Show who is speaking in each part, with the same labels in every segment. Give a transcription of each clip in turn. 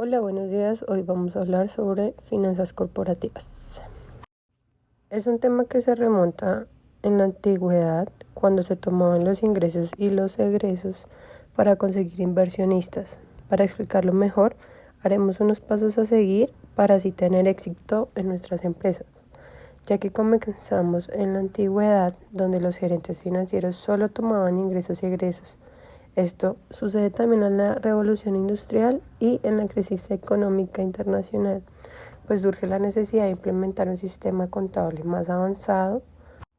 Speaker 1: Hola, buenos días. Hoy vamos a hablar sobre finanzas corporativas. Es un tema que se remonta en la antigüedad, cuando se tomaban los ingresos y los egresos para conseguir inversionistas. Para explicarlo mejor, haremos unos pasos a seguir para así tener éxito en nuestras empresas, ya que comenzamos en la antigüedad, donde los gerentes financieros solo tomaban ingresos y egresos. Esto sucede también en la revolución industrial y en la crisis económica internacional, pues surge la necesidad de implementar un sistema contable más avanzado,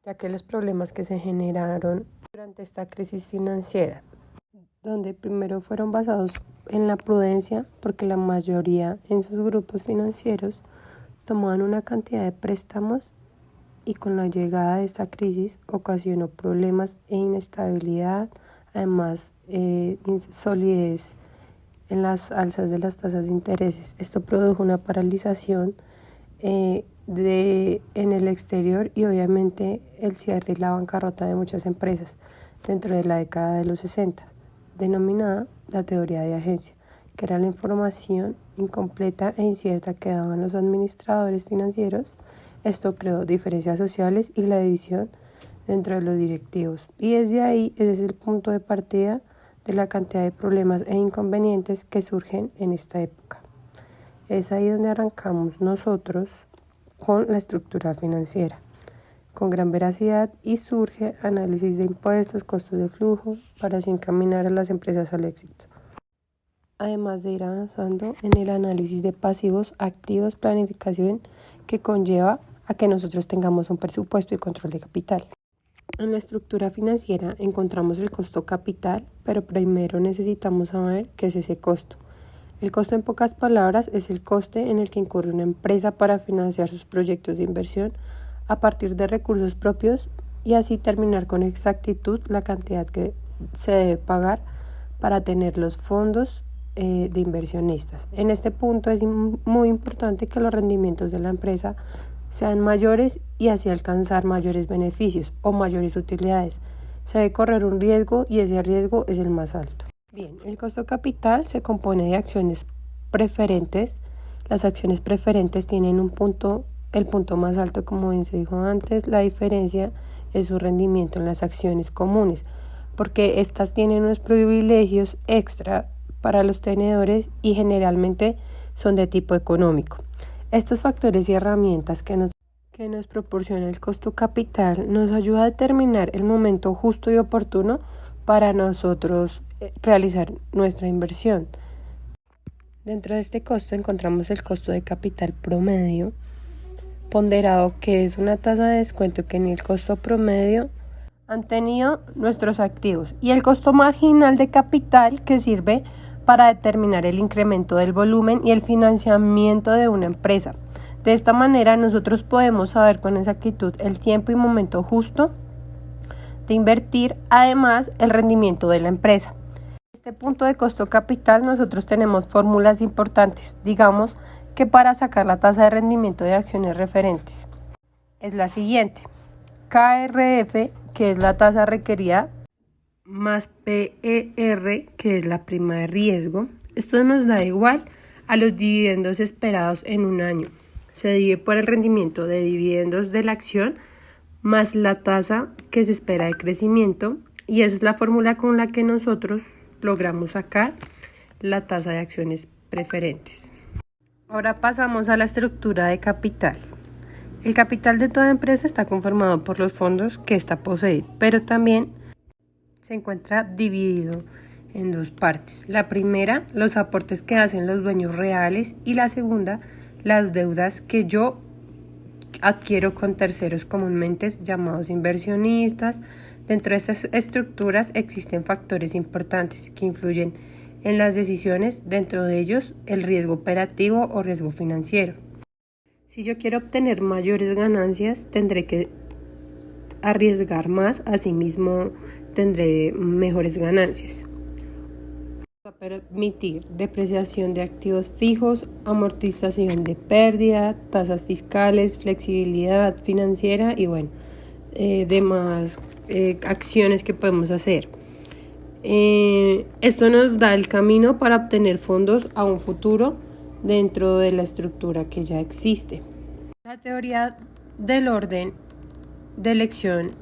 Speaker 1: ya que los problemas que se generaron durante esta crisis financiera, donde primero fueron basados en la prudencia, porque la mayoría en sus grupos financieros tomaban una cantidad de préstamos, y con la llegada de esta crisis ocasionó problemas e inestabilidad, además insolidez en las alzas de las tasas de intereses. Esto produjo una paralización en el exterior y obviamente el cierre y la bancarrota de muchas empresas dentro de la década de los 60, denominada la teoría de agencia, que era la información incompleta e incierta que daban los administradores financieros. Esto creó diferencias sociales y la división dentro de los directivos. Y desde ahí, ese es el punto de partida de la cantidad de problemas e inconvenientes que surgen en esta época. Es ahí donde arrancamos nosotros con la estructura financiera, con gran veracidad, y surge análisis de impuestos, costos de flujo, para así encaminar a las empresas al éxito. Además de ir avanzando en el análisis de pasivos, activos, planificación que conlleva a que nosotros tengamos un presupuesto y control de capital. En la estructura financiera encontramos el costo capital, pero primero necesitamos saber qué es ese costo. El costo, en pocas palabras, es el coste en el que incurre una empresa para financiar sus proyectos de inversión a partir de recursos propios y así terminar con exactitud la cantidad que se debe pagar para tener los fondos de inversionistas. En este punto es muy importante que los rendimientos de la empresa sean mayores y así alcanzar mayores beneficios o mayores utilidades. Se debe correr un riesgo y ese riesgo es el más alto. Bien, el costo capital se compone de acciones preferentes. Las acciones preferentes tienen el punto más alto, como bien se dijo antes. La diferencia es su rendimiento en las acciones comunes, porque estas tienen unos privilegios extra para los tenedores y generalmente son de tipo económico. Estos factores y herramientas que nos proporciona el costo capital nos ayuda a determinar el momento justo y oportuno para nosotros realizar nuestra inversión. Dentro de este costo encontramos el costo de capital promedio ponderado, que es una tasa de descuento que ni el costo promedio han tenido nuestros activos, y el costo marginal de capital, que sirve para determinar el incremento del volumen y el financiamiento de una empresa. De esta manera nosotros podemos saber con exactitud el tiempo y momento justo de invertir, además el rendimiento de la empresa. En este punto de costo capital nosotros tenemos fórmulas importantes. Digamos que para sacar la tasa de rendimiento de acciones referentes es la siguiente: KRF, que es la tasa requerida, más PER, que es la prima de riesgo. Esto nos da igual a los dividendos esperados en un año. Se divide por el rendimiento de dividendos de la acción más la tasa que se espera de crecimiento, y esa es la fórmula con la que nosotros logramos sacar la tasa de acciones preferentes. Ahora pasamos a la estructura de capital. El capital de toda empresa está conformado por los fondos que ésta posee, pero también se encuentra dividido en dos partes. La primera, los aportes que hacen los dueños reales, y la segunda, las deudas que yo adquiero con terceros, comúnmente llamados inversionistas. Dentro de estas estructuras existen factores importantes que influyen en las decisiones, dentro de ellos el riesgo operativo o riesgo financiero. Si yo quiero obtener mayores ganancias, tendré que arriesgar más, asimismo tendré mejores ganancias. Va a permitir depreciación de activos fijos, amortización de pérdida, tasas fiscales, flexibilidad financiera y demás acciones que podemos hacer. Esto nos da el camino para obtener fondos a un futuro dentro de la estructura que ya existe. La teoría del orden de elección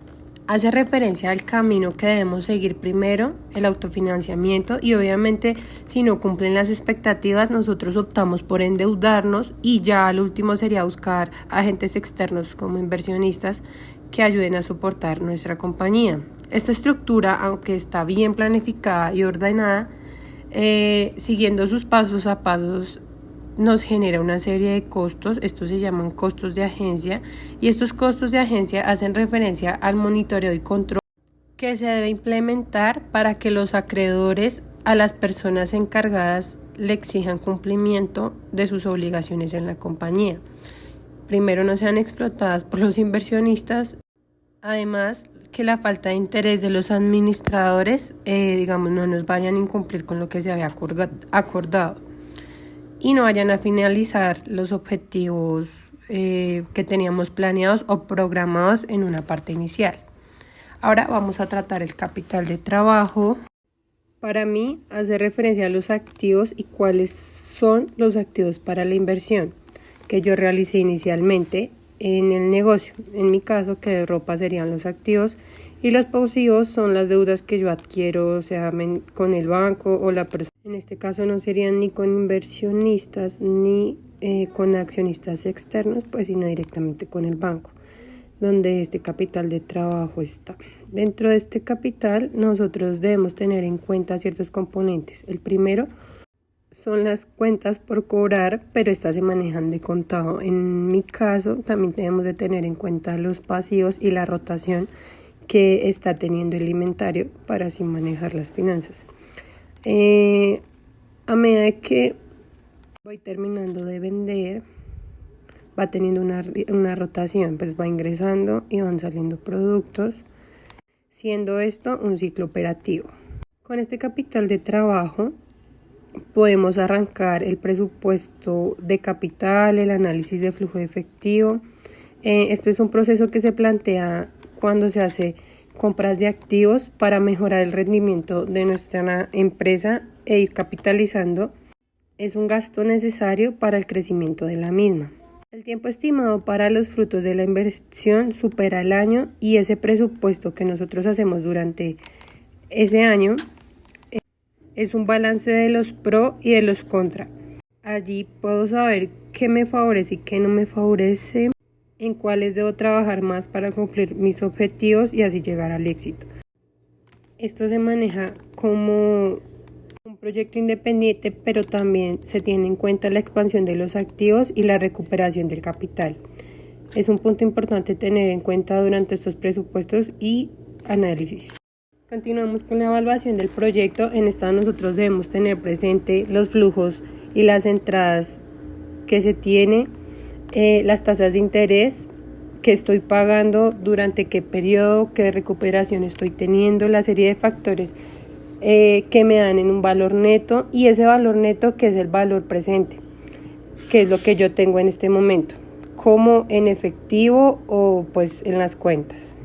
Speaker 1: hace referencia al camino que debemos seguir primero, el autofinanciamiento, y obviamente si no cumplen las expectativas nosotros optamos por endeudarnos y ya al último sería buscar agentes externos como inversionistas que ayuden a soportar nuestra compañía. Esta estructura, aunque está bien planificada y ordenada, siguiendo sus pasos a pasos, nos genera una serie de costos. Estos se llaman costos de agencia, y estos costos de agencia hacen referencia al monitoreo y control que se debe implementar para que los acreedores a las personas encargadas le exijan cumplimiento de sus obligaciones en la compañía. Primero, no sean explotadas por los inversionistas. Además, que la falta de interés de los administradores, no nos vayan a incumplir con lo que se había acordado. Y no vayan a finalizar los objetivos que teníamos planeados o programados en una parte inicial. Ahora vamos a tratar el capital de trabajo. Para mí hace referencia a los activos y cuáles son los activos para la inversión que yo realicé inicialmente en el negocio. En mi caso, que de ropa serían los activos, y los pasivos son las deudas que yo adquiero, o sea, con el banco o la persona. En este caso no serían ni con inversionistas ni con accionistas externos, pues sino directamente con el banco, donde este capital de trabajo está. Dentro de este capital nosotros debemos tener en cuenta ciertos componentes. El primero son las cuentas por cobrar, pero estas se manejan de contado. En mi caso también debemos de tener en cuenta los pasivos y la rotación que está teniendo el inventario para así manejar las finanzas. A medida que voy terminando de vender, va teniendo una rotación, pues va ingresando y van saliendo productos, siendo esto un ciclo operativo. Con este capital de trabajo podemos arrancar el presupuesto de capital, el análisis de flujo de efectivo. Este es un proceso que se plantea cuando se hace compras de activos para mejorar el rendimiento de nuestra empresa e ir capitalizando. Es un gasto necesario para el crecimiento de la misma. El tiempo estimado para los frutos de la inversión supera el año, y ese presupuesto que nosotros hacemos durante ese año es un balance de los pro y de los contra. Allí puedo saber qué me favorece y qué no me favorece, en cuáles debo trabajar más para cumplir mis objetivos y así llegar al éxito. Esto se maneja como un proyecto independiente, pero también se tiene en cuenta la expansión de los activos y la recuperación del capital. Es un punto importante tener en cuenta durante estos presupuestos y análisis. Continuamos con la evaluación del proyecto. En esta nosotros debemos tener presente los flujos y las entradas que se tiene, las tasas de interés que estoy pagando, durante qué periodo, qué recuperación estoy teniendo, la serie de factores que me dan en un valor neto, y ese valor neto que es el valor presente, que es lo que yo tengo en este momento, como en efectivo o pues en las cuentas.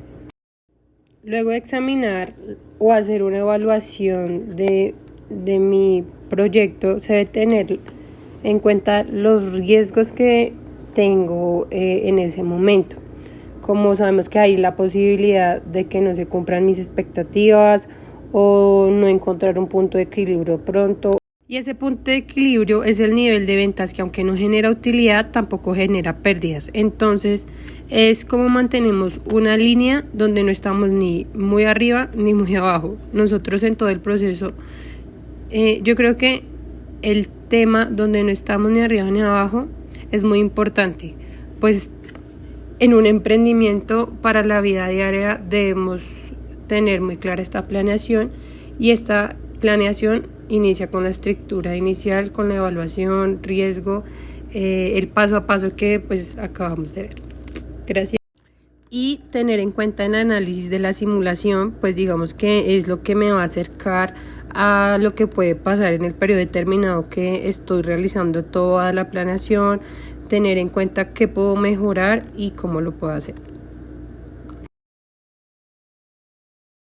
Speaker 1: Luego de examinar o hacer una evaluación de mi proyecto, se debe tener en cuenta los riesgos que tengo en ese momento. Como sabemos que hay la posibilidad de que no se cumplan mis expectativas o no encontrar un punto de equilibrio pronto. Y ese punto de equilibrio es el nivel de ventas que, aunque no genera utilidad, tampoco genera pérdidas. Entonces es como mantenemos una línea donde no estamos ni muy arriba ni muy abajo. Nosotros en todo el proceso, yo creo que el tema donde no estamos ni arriba ni abajo es muy importante, pues en un emprendimiento para la vida diaria debemos tener muy clara esta planeación, y esta planeación inicia con la estructura inicial, con la evaluación, riesgo, el paso a paso que pues acabamos de ver. Gracias. Y tener en cuenta el análisis de la simulación, pues digamos que es lo que me va a acercar a lo que puede pasar en el periodo determinado que estoy realizando toda la planeación, tener en cuenta qué puedo mejorar y cómo lo puedo hacer.